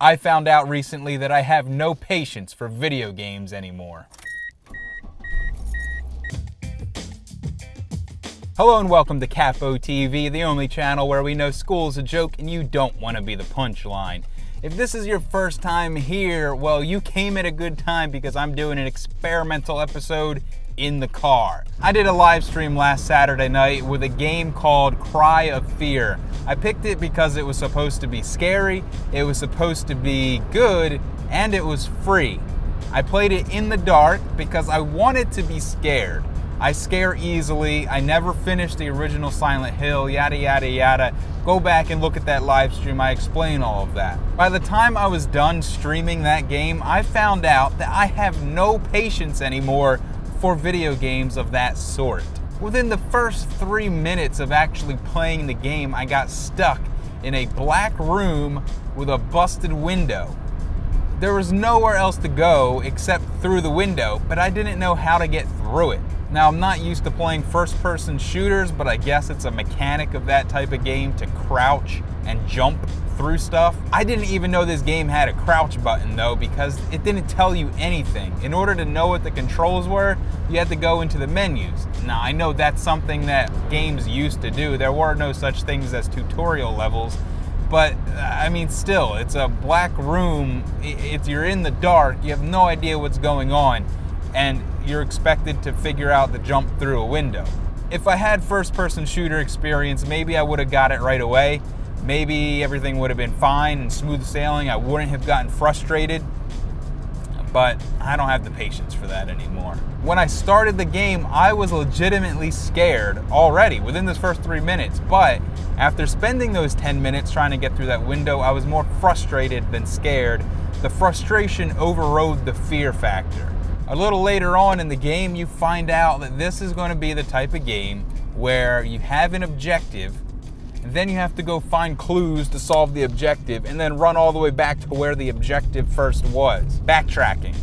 I found out recently that I have no patience for video games anymore. Hello and welcome to Capo TV, the only channel where we know school's a joke and you don't want to be the punchline. If this is your first time here, well, you came at a good time because I'm doing an experimental episode in the car. I did a live stream last Saturday night with a game called Cry of Fear. I picked it because it was supposed to be scary, it was supposed to be good, and it was free. I played it in the dark because I wanted to be scared. I scare easily, I never finished the original Silent Hill, yada yada yada. Go back and look at that live stream, I explain all of that. By the time I was done streaming that game, I found out that I have no patience anymore for video games of that sort. Within the first 3 minutes of actually playing the game, I got stuck in a black room with a busted window. There was nowhere else to go except through the window, but I didn't know how to get through it. Now, I'm not used to playing first-person shooters, but I guess it's a mechanic of that type of game to crouch and jump through stuff. I didn't even know this game had a crouch button though, because it didn't tell you anything. In order to know what the controls were, you had to go into the menus. Now, I know that's something that games used to do. There were no such things as tutorial levels, but I mean, still, it's a black room. You're in the dark, you have no idea what's going on, and you're expected to figure out the jump through a window. If I had first-person shooter experience, maybe I would have got it right away. Maybe everything would have been fine and smooth sailing. I wouldn't have gotten frustrated, but I don't have the patience for that anymore. When I started the game, I was legitimately scared already within this first 3 minutes, but after spending those 10 minutes trying to get through that window, I was more frustrated than scared. The frustration overrode the fear factor. A little later on in the game, you find out that this is going to be the type of game where you have an objective, and then you have to go find clues to solve the objective and then run all the way back to where the objective first was. Backtracking.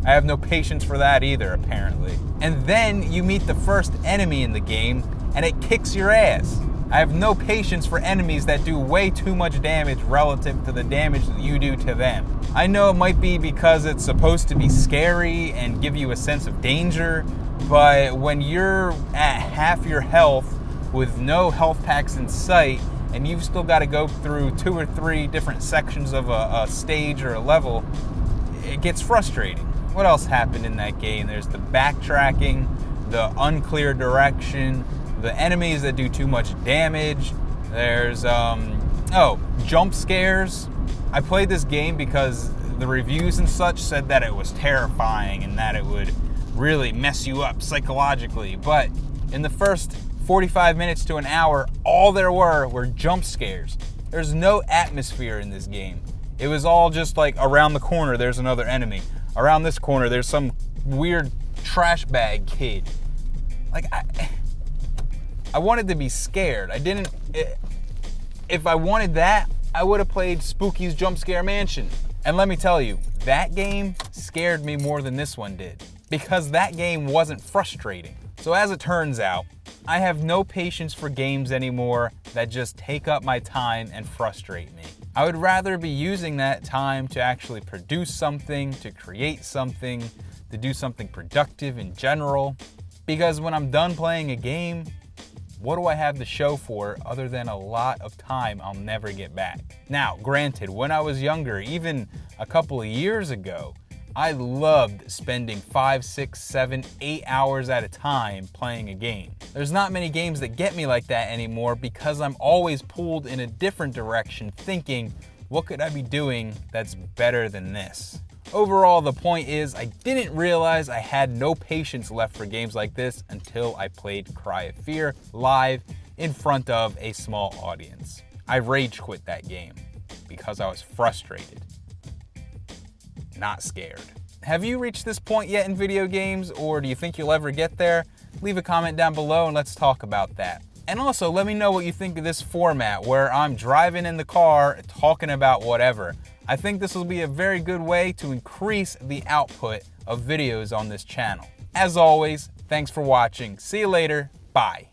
I have no patience for that either, apparently. And then you meet the first enemy in the game and it kicks your ass. I have no patience for enemies that do way too much damage relative to the damage that you do to them. I know it might be because it's supposed to be scary and give you a sense of danger, but when you're at half your health with no health packs in sight, and you've still got to go through 2 or 3 different sections of a stage or a level, it gets frustrating. What else happened in that game? There's the backtracking, the unclear direction, the enemies that do too much damage. There's, jump scares. I played this game because the reviews and such said that it was terrifying and that it would really mess you up psychologically, but in the first 45 minutes to an hour, all there were jump scares. There's no atmosphere in this game. It was all just like around the corner there's another enemy. Around this corner there's some weird trash bag kid. Like, I wanted to be scared. If I wanted that, I would have played Spooky's Jump Scare Mansion. And let me tell you, that game scared me more than this one did, because that game wasn't frustrating. So as it turns out, I have no patience for games anymore that just take up my time and frustrate me. I would rather be using that time to actually produce something, to create something, to do something productive in general. Because when I'm done playing a game, what do I have to show for it other than a lot of time I'll never get back? Now, granted, when I was younger, even a couple of years ago, I loved spending 5, 6, 7, 8 hours at a time playing a game. There's not many games that get me like that anymore because I'm always pulled in a different direction thinking, what could I be doing that's better than this? Overall, the point is, I didn't realize I had no patience left for games like this until I played Cry of Fear live in front of a small audience. I rage quit that game because I was frustrated, not scared. Have you reached this point yet in video games, or do you think you'll ever get there? Leave a comment down below and let's talk about that. And also, let me know what you think of this format where I'm driving in the car talking about whatever. I think this will be a very good way to increase the output of videos on this channel. As always, thanks for watching. See you later. Bye.